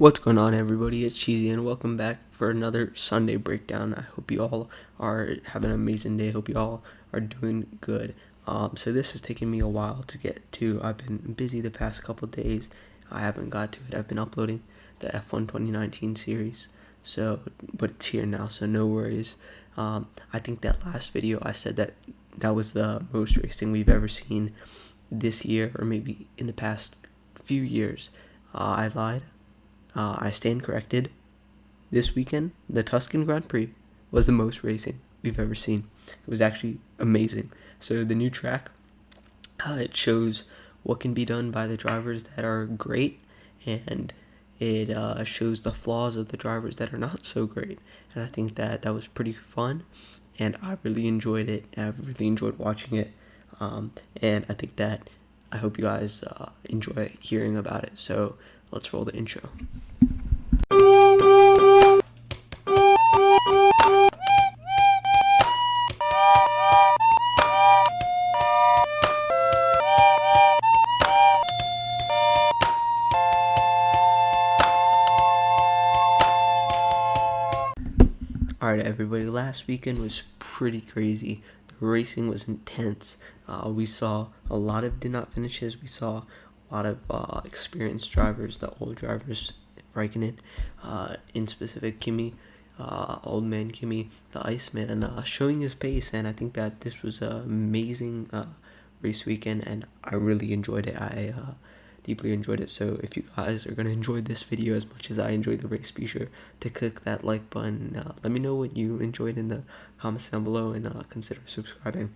What's going on, everybody? It's Cheesy, and welcome back for another Sunday breakdown. I hope you all are having an amazing day. I hope you all are doing good. So this has taken me a while to get to. I've been busy the past couple days. I haven't got to it. I've been uploading the F1 2019 series, but it's here now, so no worries. I think that last video I said that was the most racing we've ever seen this year, or maybe in the past few years. I lied. I stand corrected. This weekend, the Tuscan Grand Prix was the most racing we've ever seen. It was actually amazing. So the new track, it shows what can be done by the drivers that are great, and it shows the flaws of the drivers that are not so great. And I think that was pretty fun, and I really enjoyed it. I've really enjoyed watching it, and I hope you guys enjoy hearing about it. So let's roll the intro. Alright, everybody, last weekend was pretty crazy. The racing was intense. We saw a lot of did not finishes. We saw a lot of experienced drivers, the old drivers, Raikkonen, in specific Kimi, old man Kimi, the Iceman, showing his pace. And I think that this was an amazing race weekend, and I really enjoyed it. I deeply enjoyed it. So if you guys are going to enjoy this video as much as I enjoyed the race, be sure to click that like button. Let me know what you enjoyed in the comments down below, and consider subscribing.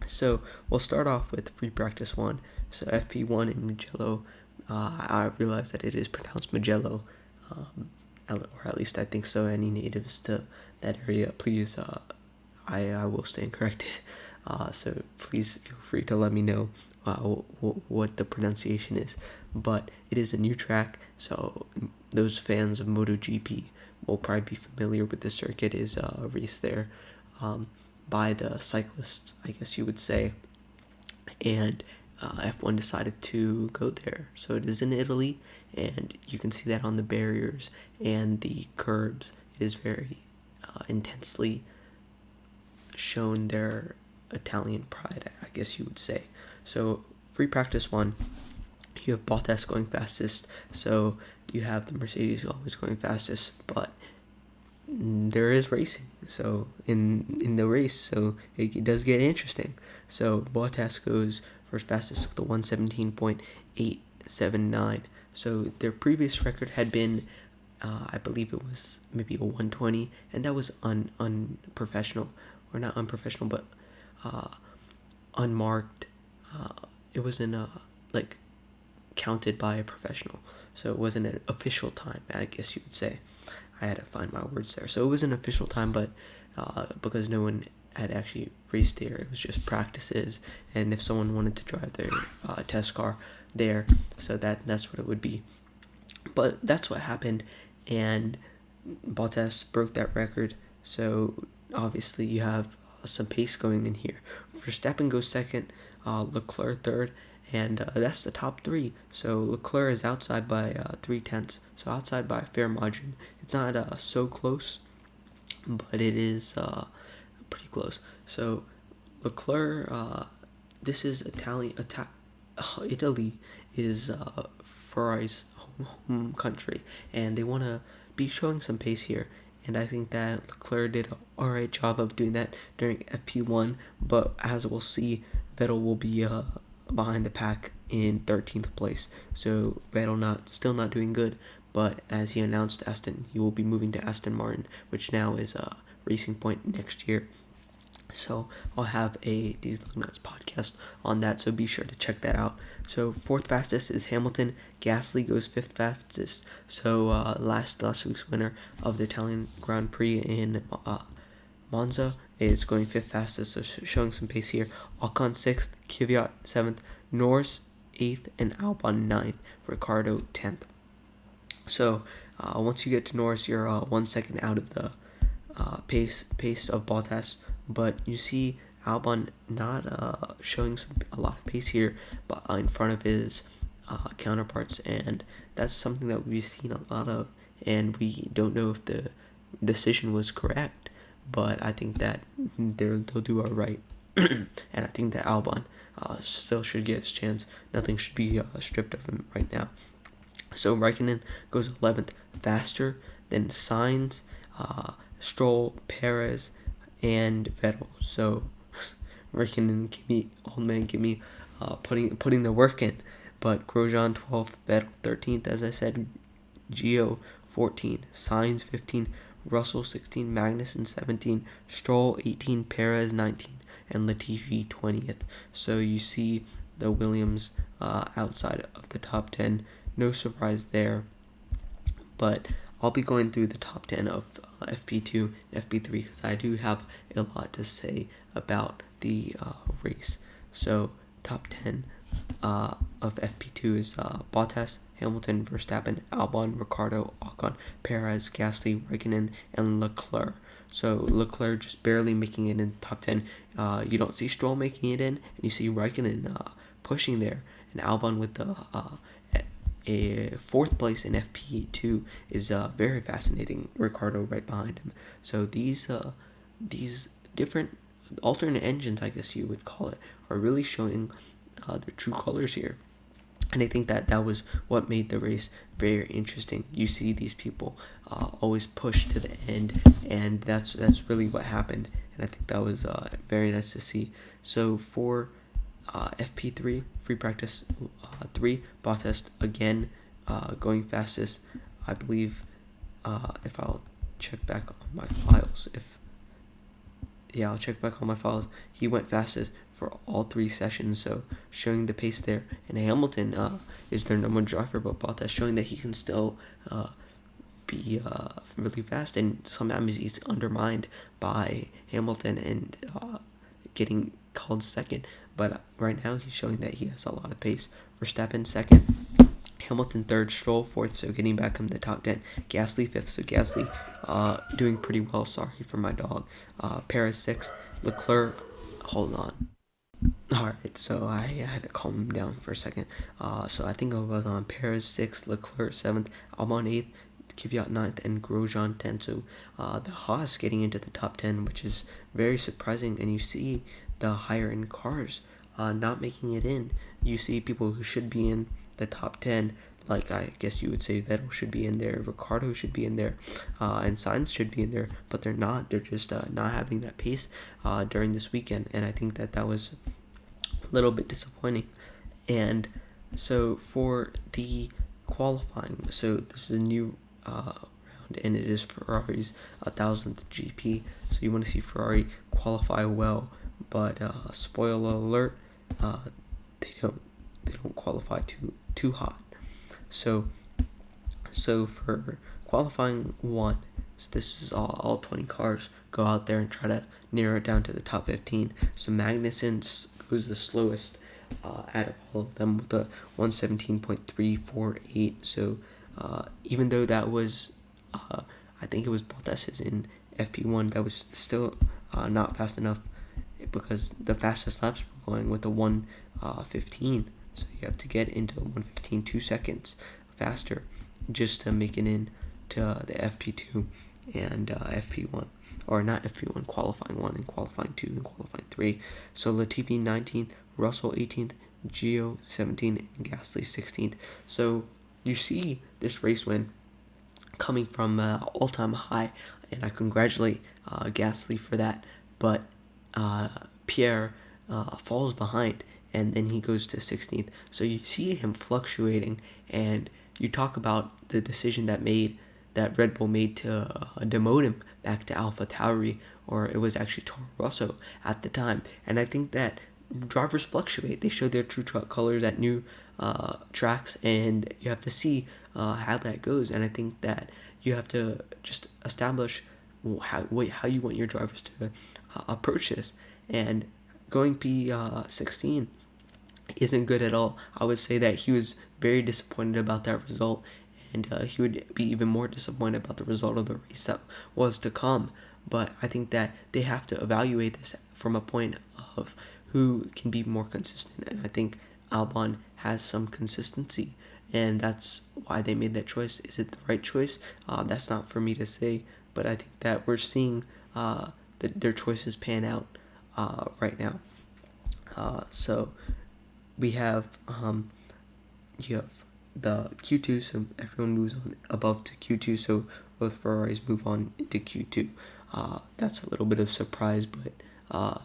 So we'll start off with free practice 1. So FP1 in Mugello. I realized that it is pronounced Mugello, or at least I think so. Any natives to that area, please, I will stand corrected. So please feel free to let me know what the pronunciation is. But it is a new track, so those fans of MotoGP will probably be familiar with the circuit. Is a race there by the cyclists, I guess you would say. And F1 decided to go there. So it is in Italy, and you can see that on the barriers and the curbs. It is very intensely shown their Italian pride, I guess you would say. So free practice 1, you have Bottas going fastest, so you have the Mercedes always going fastest, but there is racing, so in the race, so it does get interesting. So Bottas goes first fastest with a 117.879. So their previous record had been I believe it was maybe a 120, and that was unprofessional, or not unprofessional, but unmarked. It wasn't counted by a professional, so it wasn't an official time, I guess you would say. I had to find my words there. So it was an official time, but because no one had actually raced there, it was just practices, and if someone wanted to drive their test car there, so that's what it would be. But that's what happened, and Bottas broke that record. So obviously you have some pace going in here. Verstappen goes second, Leclerc third, and that's the top 3. So Leclerc is outside by 3/10, so outside by a fair margin. It's not so close, but it is pretty close. So Leclerc, this is Italy is Ferrari's home country, and they want to be showing some pace here. And I think that Leclerc did an alright job of doing that during FP1, but as we'll see, Vettel will be behind the pack in 13th place. So Vettel still not doing good, but as he announced he will be moving to Aston Martin, which now is Racing Point next year. So I'll have a These Long Nuts podcast on that, so be sure to check that out. So 4th fastest is Hamilton. Gasly goes 5th fastest. So last week's winner of the Italian Grand Prix in Monza is going 5th fastest, so showing some pace here. Ocon 6th, Kvyat 7th, Norris 8th, and Albon 9th, Ricciardo 10th. So once you get to Norris, you're 1 second out of the pace of Bottas, but you see Albon not showing a lot of pace here, but in front of his counterparts, and that's something that we've seen a lot of, and we don't know if the decision was correct, but I think that they'll do all right. And I think that Albon still should get his chance. Nothing should be stripped of him right now. So Raikkonen goes 11th, faster than Sainz, Stroll, Perez, and Vettel. So Raikkonen, give me putting the work in. But Grosjean 12th, Vettel 13th, as I said, Gio 14, Sainz 15, Russell 16, Magnussen 17, Stroll 18, Perez 19, and Latifi 20th. So you see the Williams outside of the top 10. No surprise there. But I'll be going through the top 10 of FP2 and FP3 because I do have a lot to say about the race. So top 10 of FP2 is Bottas, Hamilton, Verstappen, Albon, Ricciardo, Ocon, Perez, Gasly, Raikkonen, and Leclerc. So Leclerc just barely making it in the top 10. You don't see Stroll making it in, and you see Raikkonen pushing there, and Albon with the a fourth place in FP2 is very fascinating. Ricciardo right behind him. So these different alternate engines, I guess you would call it, are really showing their true colors here. And I think that was what made the race very interesting. You see these people always push to the end, and that's really what happened. And I think that was very nice to see. So for FP3, free practice 3, Bottas again going fastest. I believe if I'll check back on my files, I'll check back on my files. He went fastest for all 3 sessions, so showing the pace there. And Hamilton is their number 1 driver, but Bottas showing that he can still be really fast, and sometimes he's undermined by Hamilton and getting called second. But right now he's showing that he has a lot of pace. Verstappen second, Hamilton third, Stroll fourth, so getting back in the top 10. Gasly fifth, so Gasly doing pretty well. Sorry for my dog. Perez sixth, Leclerc. Hold on. Alright, so I had to calm him down for a second. So I think I was on Perez 6th, Leclerc 7th, Albon 8th, Kvyat 9th, and Grosjean 10th. So the Haas getting into the top 10, which is very surprising. And you see the higher end cars not making it in. You see people who should be in the top 10, like I guess you would say Vettel should be in there, Ricciardo should be in there, and Sainz should be in there, but they're not. They're just not having that pace during this weekend, and I think that was a little bit disappointing. And so for the qualifying, so this is a new round, and it is Ferrari's 1000th GP, so you want to see Ferrari qualify well, but spoiler alert, they don't qualify too hot. So for qualifying 1, so this is all 20 cars go out there and try to narrow it down to the top 15. So Magnussen goes the slowest out of all of them with a 117.348. So even though that was I think it was Bottas in FP1, that was still not fast enough, because the fastest laps were going with a 1:15. So you have to get into 1:15 2 seconds faster just to make it in to the FP2 and FP1, or not FP1, qualifying 1 and qualifying 2 and qualifying 3. So Latifi 19th, Russell 18th, Gio 17th, and Gasly 16th. So you see this race win coming from all-time high, and I congratulate Gasly for that. But Pierre falls behind, and then he goes to 16th. So you see him fluctuating, and you talk about the decision that Red Bull made to demote him back to AlphaTauri, or it was actually Toro Rosso at the time. And I think that drivers fluctuate. They show their true colors at new tracks, and you have to see how that goes. And I think that you have to just establish how you want your drivers to approach this. And going P16 isn't good at all. I would say that he was very disappointed about that result, and he would be even more disappointed about the result of the race that was to come. But I think that they have to evaluate this from a point of who can be more consistent, and I think Albon has some consistency, and that's why they made that choice. Is it the right choice? That's not for me to say, but I think that we're seeing their choices pan out right now. So we have you have the Q2, so everyone moves on above to Q2, so both Ferraris move on into Q2. That's a little bit of surprise, but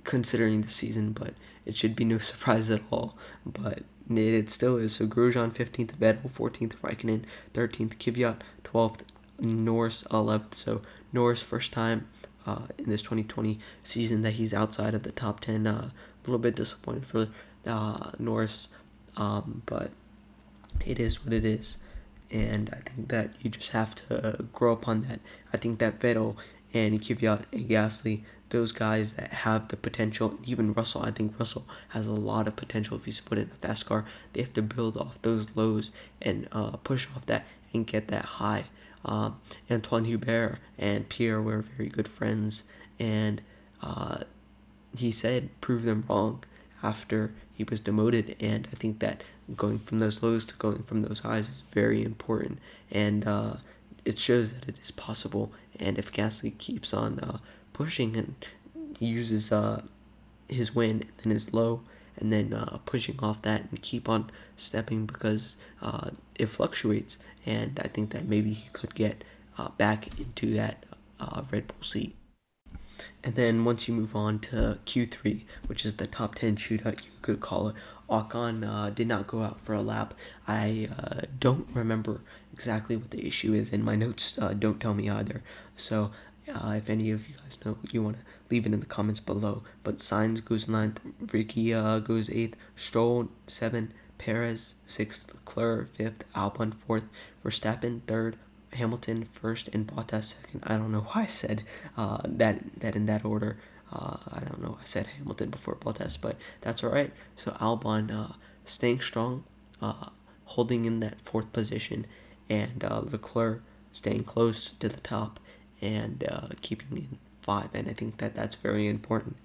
considering the season, but it should be no surprise at all. But it still is. So Grosjean 15th, Vettel 14th, Raikkonen 13th, Kvyat 12th, Norris 11th. So Norris first time in this 2020 season that he's outside of the top 10. A little bit disappointed for Norris, but it is what it is. And I think that you just have to grow up on that. I think that Vettel and Kvyat and Gasly, those guys that have the potential, and even Russell, I think Russell has a lot of potential if he's put in a fast car. They have to build off those lows and push off that and get that high. Antoine Hubert and Pierre were very good friends, and he said prove them wrong after he was demoted, and I think that going from those lows to going from those highs is very important, and it shows that it is possible. And if Gasly keeps on pushing and uses his win and then his low and then pushing off that and keep on stepping, because it fluctuates, and I think that maybe he could get back into that Red Bull seat. And then once you move on to Q3, which is the top 10 shootout, you could call it, Ocon did not go out for a lap. I don't remember exactly what the issue is, and my notes don't tell me either. So if any of you guys know, you want to leave it in the comments below. But Sainz goes 9th, Ricky goes 8th, Stroll 7th, Perez 6th, Leclerc 5th, Albon 4th, Verstappen 3rd, Hamilton 1st, and Bottas 2nd. I don't know why I said that in that order. I don't know. I said Hamilton before Bottas, but that's all right. So Albon staying strong, holding in that 4th position, and Leclerc staying close to the top and keeping in 5. And I think that that's very important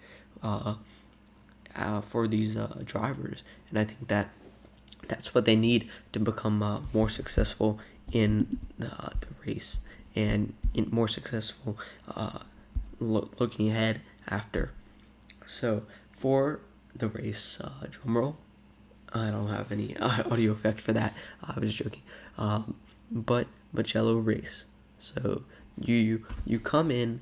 for these drivers. And I think that that's what they need to become more successful in the race, and more successful looking ahead after. So for the race, drum roll. I don't have any audio effect for that. I was joking. But Mugello race. So you come in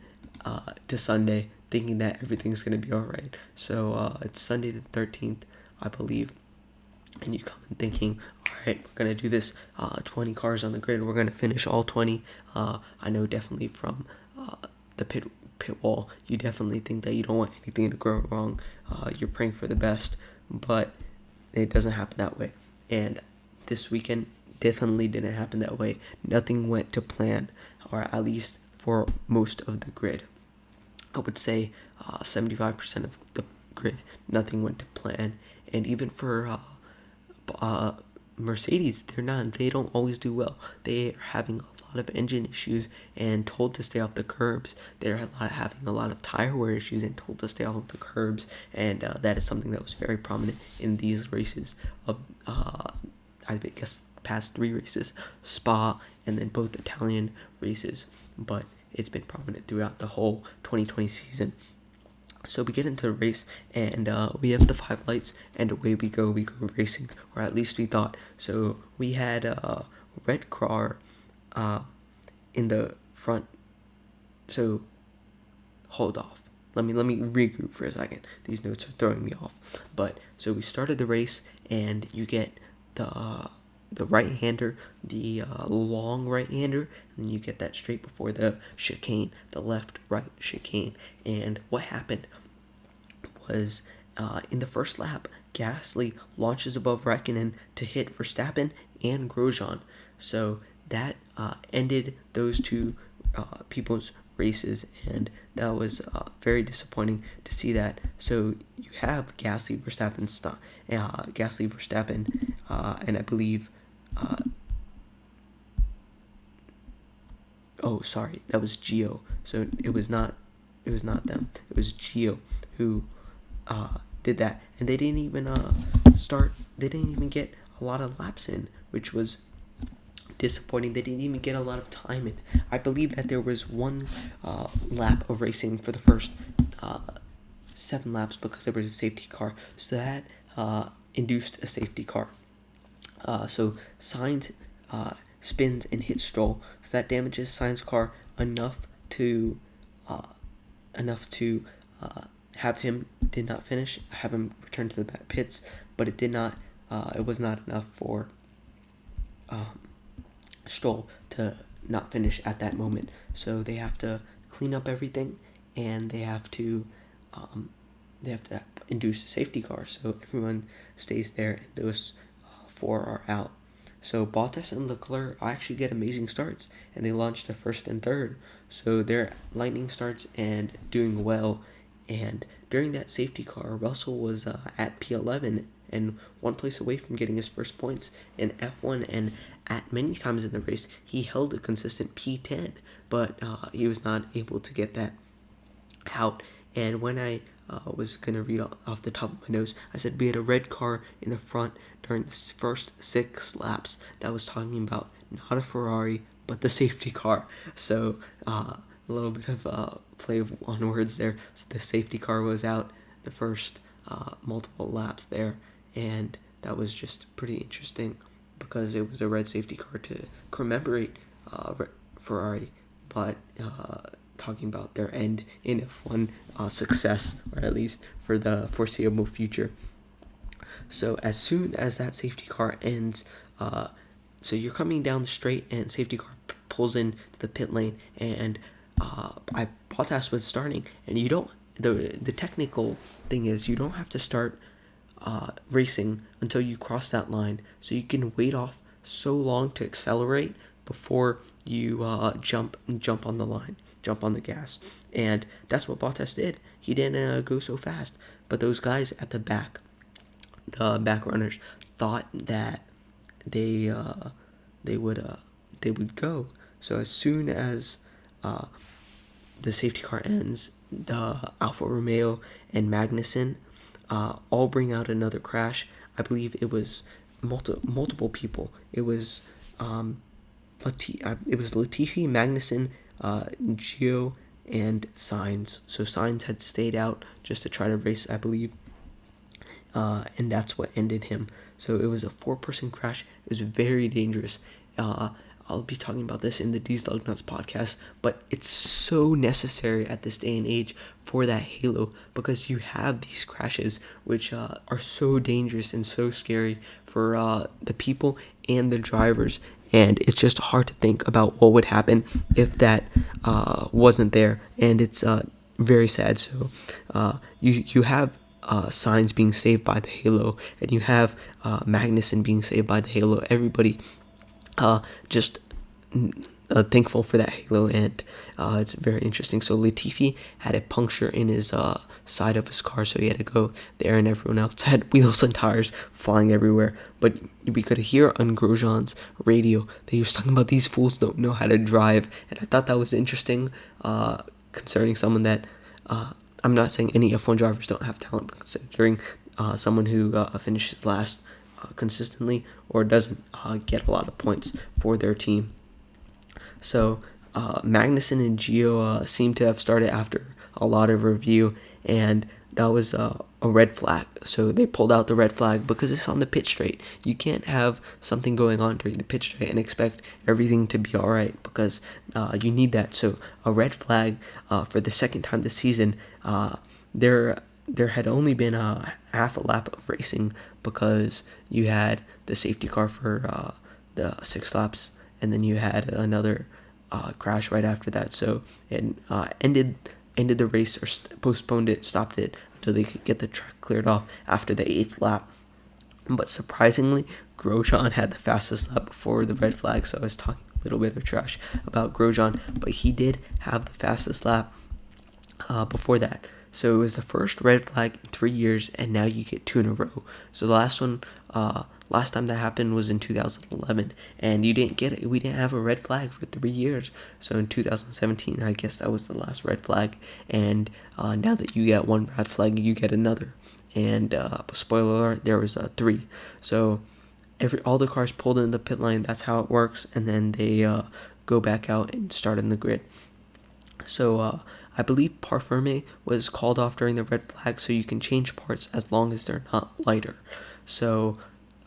to Sunday thinking that everything's gonna be all right. So it's Sunday the 13th, I believe, and you come in thinking, all right, we're gonna do this 20 cars on the grid. We're gonna finish all 20. I know definitely from the pit wall, you definitely think that you don't want anything to go wrong. You're praying for the best, but it doesn't happen that way. And this weekend definitely didn't happen that way. Nothing went to plan, or at least for most of the grid. I would say 75% of the grid, nothing went to plan. And even for Mercedes, they don't always do well. They are having a lot of engine issues and told to stay off the curbs. They're having a lot of tire wear issues and told to stay off the curbs, and that is something that was very prominent in these races of I guess past 3 races, Spa and then both Italian races, but it's been prominent throughout the whole 2020 season. So we get into the race, and we have the 5 lights, and away we go racing, or at least we thought. So we had a red car in the front. So hold off. Let me regroup for a second. These notes are throwing me off. But so we started the race, and you get the right-hander, the long right-hander, and then you get that straight before the chicane, the left-right chicane. And what happened was in the first lap, Gasly launches above Raikkonen to hit Verstappen and Grosjean. So that ended those two people's races, and that was very disappointing to see that. So you have Gasly, Verstappen, and I believe oh, sorry, that was Gio. So it was not them. It was Gio who did that, and they didn't even start. They didn't even get a lot of laps in, which was disappointing. They didn't even get a lot of time in. I believe that there was one lap of racing for the first 7 laps because there was a safety car. So that induced a safety car. So Sainz spins and hits Stroll. So that damages Sainz's car enough to have him return to the pits, but it did not. It was not enough for Stroll to not finish at that moment. So they have to clean up everything, and they have to induce a safety car. So everyone stays there, and those 4 are out. So Bottas and Leclerc actually get amazing starts, and they launch the first and third. So they're lightning starts and doing well. And during that safety car, Russell was at P11 and 1 place away from getting his first points in F1. And at many times in the race, he held a consistent P10, but he was not able to get that out. And when I was going to read off the top of my nose, I said we had a red car in the front during the first 6 laps. That was talking about not a Ferrari, but the safety car. So a little bit of play on words there. So the safety car was out the first multiple laps there, and that was just pretty interesting because it was a red safety car to commemorate Ferrari, but talking about their end in F1 success, or at least for the foreseeable future. So as soon as that safety car ends, so you're coming down the straight and safety car pulls into the pit lane, and Bottas was starting, and you don't. The technical thing is you don't have to start racing until you cross that line, so you can wait off so long to accelerate before you jump on the line, jump on the gas. And that's what Bottas did. He didn't go so fast, but those guys at the back, the back runners, thought that they would go. So as soon as the safety car ends, the Alfa Romeo and Magnussen all bring out another crash. I believe it was multiple people. It was Latifi, Magnussen, Gio, and Sainz. So Sainz had stayed out just to try to race, I believe, and that's what ended him. So it was a 4-person crash. It was very dangerous. I'll be talking about this in the D's Lug Nuts podcast, but it's so necessary at this day and age for that halo, because you have these crashes which are so dangerous and so scary for the people and the drivers, and it's just hard to think about what would happen if that wasn't there, and it's very sad. So you have Sainz being saved by the halo, and you have Magnussen being saved by the halo. Everybody just thankful for that halo, and it's very interesting. So Latifi had a puncture in his side of his car, so he had to go there, and everyone else had wheels and tires flying everywhere. But we could hear on Grosjean's radio that he was talking about these fools don't know how to drive, and I thought that was interesting concerning someone that I'm not saying any F1 drivers don't have talent, but considering someone who finishes last consistently or doesn't get a lot of points for their team. So Magnussen and Gio seem to have started after a lot of review, and that was a red flag. So they pulled out the red flag because it's on the pit straight. You can't have something going on during the pit straight and expect everything to be all right, because you need that. So a red flag for the second time this season. There had only been a half a lap of racing because you had the safety car for the 6 laps, and then you had another crash right after that. So it ended the race, or postponed it, stopped it until they could get the track cleared off after the 8th lap. But surprisingly, Grosjean had the fastest lap before the red flag, so I was talking a little bit of trash about Grosjean, but he did have the fastest lap before that. So it was the first red flag in 3 years, and now you get 2 in a row. So the last time that happened was in 2011, and you didn't get it. We didn't have a red flag for 3 years. So in 2017, I guess that was the last red flag, and now that you get one red flag, you get another. and spoiler alert, there was 3. So all the cars pulled in the pit lane. That's how it works, and then they go back out and start in the grid. So I believe Parfumé was called off during the red flag, so you can change parts as long as they're not lighter. So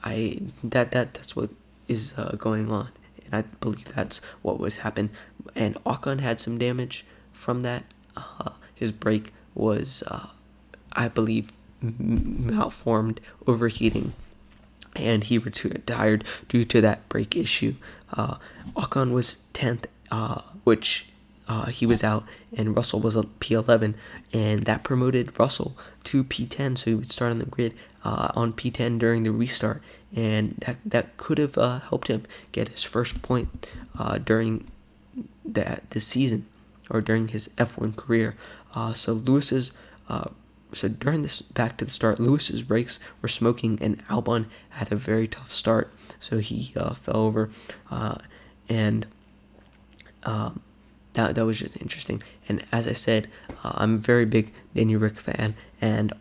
that's what is going on, and I believe that's what was happened. And Ocon had some damage from that. His brake was, I believe, malformed, overheating, and he retired due to that brake issue. Ocon was 10th, which he was out, and Russell was a P11, and that promoted Russell to P10, so he would start on the grid on P10 during the restart, and that could have helped him get his first point during this season, or during his F1 career. So during this, back to the start, Lewis's brakes were smoking, and Albon had a very tough start, so he fell over, and that was just interesting. And as I said, I'm a very big Danny Rick fan, and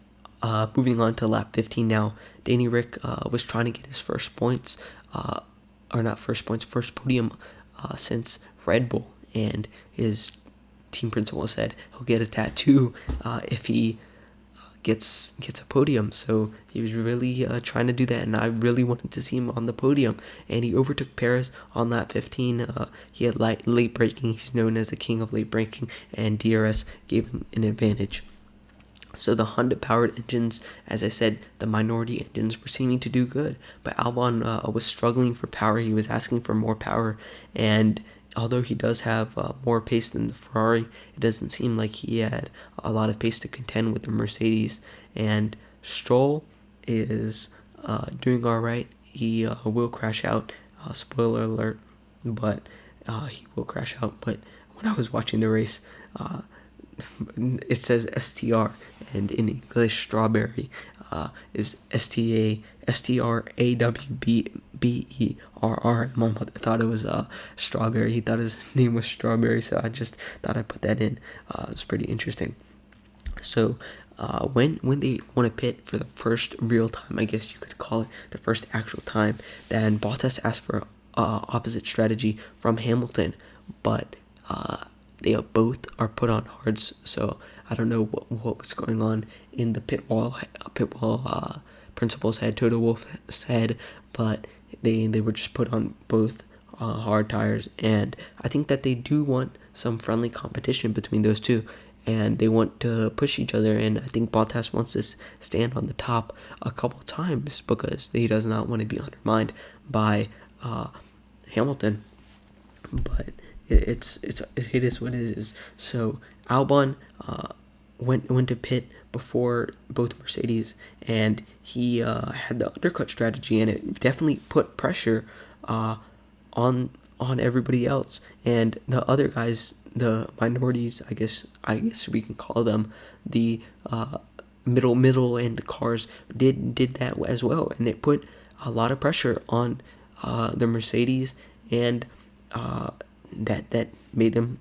moving on to lap 15 now, Danny Rick was trying to get his first podium since Red Bull, and his team principal said he'll get a tattoo if he gets a podium. So he was really trying to do that, and I really wanted to see him on the podium. And he overtook Perez on lap 15. He had late braking. He's known as the king of late braking, and DRS gave him an advantage. So the Honda powered engines, as I said, the minority engines were seeming to do good, but Albon was struggling for power. He was asking for more power, and although he does have more pace than the Ferrari, it doesn't seem like he had a lot of pace to contend with the Mercedes. And Stroll is doing all right. He will crash out. Spoiler alert, but he will crash out. But when I was watching the race, it says STR, and in English, strawberry is STRAWBERR. My mother thought it was strawberry. He thought his name was Strawberry, so I just thought I'd put that in. It's pretty interesting. So when they want to pit for the first real time, I guess you could call it the first actual time, then Bottas asked for opposite strategy from Hamilton, but they both are put on hards, so I don't know what was going on in the pit wall principal's head, Toto Wolff's head, but they were just put on both hard tires, and I think that they do want some friendly competition between those two, and they want to push each other, and I think Bottas wants to stand on the top a couple times because he does not want to be undermined by Hamilton, but it is what it is. So Albon went to pit before both Mercedes, and he had the undercut strategy, and it definitely put pressure on everybody else, and the other guys, the minorities, I guess we can call them, the middle end cars did that as well, and it put a lot of pressure on the Mercedes, and that made them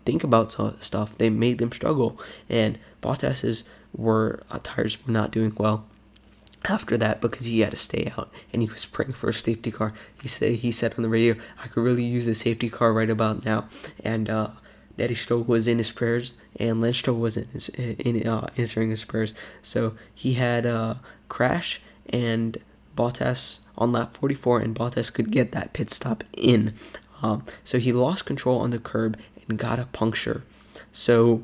think about stuff. They made them struggle, and Bottas's tires were not doing well after that because he had to stay out, and he was praying for a safety car. He said on the radio, "I could really use a safety car right about now." And Daddy Stroll was in his prayers, and Lance Stroll was answering his prayers. So he had a crash, and Bottas on lap 44, and Bottas could get that pit stop in. So he lost control on the curb and got a puncture. So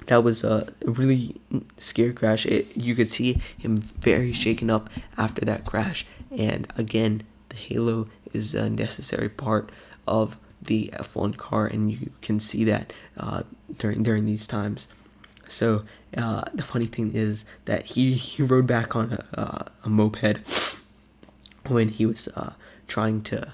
that was a really scary crash. You could see him very shaken up after that crash. And again, the halo is a necessary part of the F1 car, and you can see that during these times. So the funny thing is that he rode back on a moped when he was trying to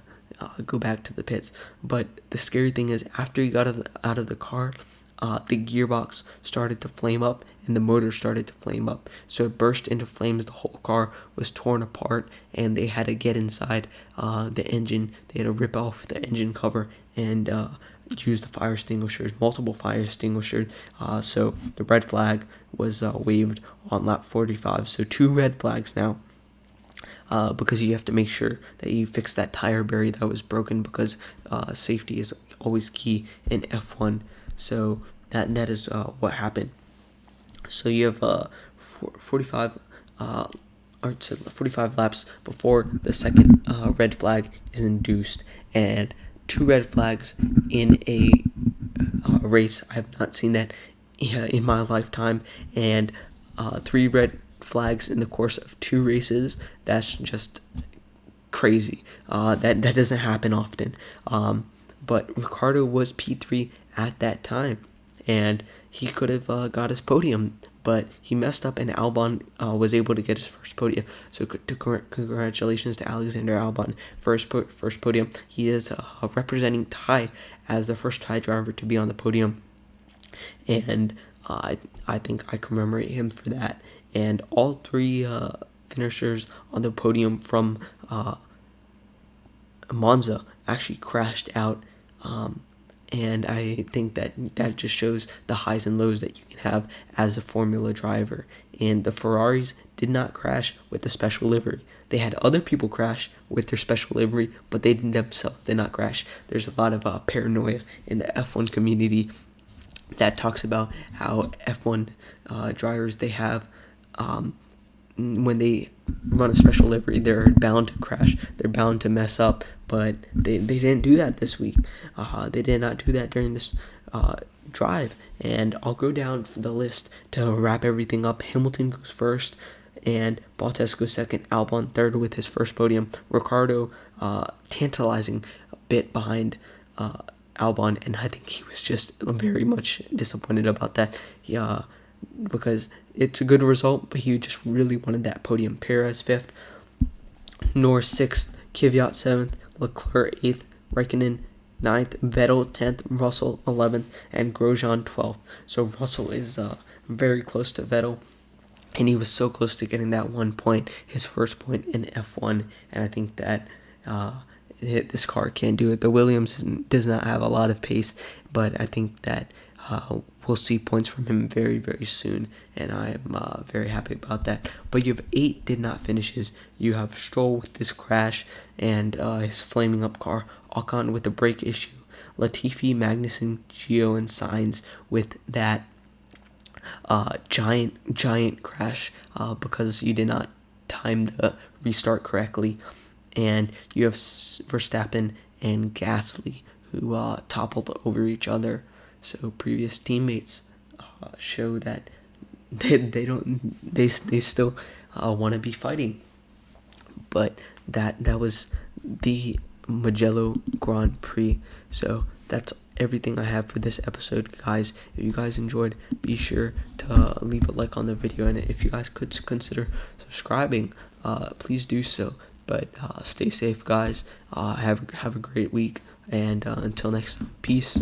go back to the pits. But the scary thing is, after he got out of the car, the gearbox started to flame up, and the motor started to flame up. So it burst into flames. The whole car was torn apart, and they had to get inside the engine. They had to rip off the engine cover and used the fire extinguishers, multiple fire extinguishers. So the red flag was waved on lap 45. So 2 red flags now. Because you have to make sure that you fix that tire barrier that was broken, because safety is always key in F1. So that is what happened. So you have 45 or 45 laps before the second red flag is induced, and 2 red flags in a race. I have not seen that in my lifetime, and 3 red flags in the course of 2 races. That's just crazy. That doesn't happen often. But Ricardo was P3 at that time, and he could have got his podium, but he messed up, and Albon was able to get his first podium. So congratulations to Alexander Albon, first podium. He is representing Thai as the first Thai driver to be on the podium, and I think I commemorate him for that. And all 3 finishers on the podium from Monza actually crashed out, and I think that just shows the highs and lows that you can have as a Formula driver. And the Ferraris did not crash with the special livery. They had other people crash with their special livery, but they themselves did not crash. There's a lot of paranoia in the F1 community that talks about how F1 drivers, they have when they run a special livery, they're bound to crash, they're bound to mess up, but they didn't do that this week. They did not do that during this drive. And I'll go down the list to wrap everything up. Hamilton goes first, and Bottas goes second, Albon third with his first podium, Ricardo tantalizing a bit behind Albon, and I think he was just very much disappointed about that. Because it's a good result, but he just really wanted that podium. Perez 5th, Norris 6th, Kvyat 7th, Leclerc 8th, Raikkonen 9th, Vettel 10th, Russell 11th, and Grosjean 12th. So Russell is very close to Vettel, and he was so close to getting that 1 point, his first point in F1, and I think that this car can't do it. The Williams does not have a lot of pace, but I think that we'll see points from him very, very soon, and I am very happy about that. But you have 8 did not finishes. You have Stroll with this crash and his flaming up car, Ocon with a brake issue, Latifi, Magnussen, Gio, and Sainz with that giant crash because you did not time the restart correctly. And you have Verstappen and Gasly, who toppled over each other. So previous teammates show that they still want to be fighting. But that was the Mugello Grand Prix. So that's everything I have for this episode, guys. If you guys enjoyed, be sure to leave a like on the video, and if you guys could consider subscribing, please do so. But stay safe, guys. Have a great week, and until next time, peace.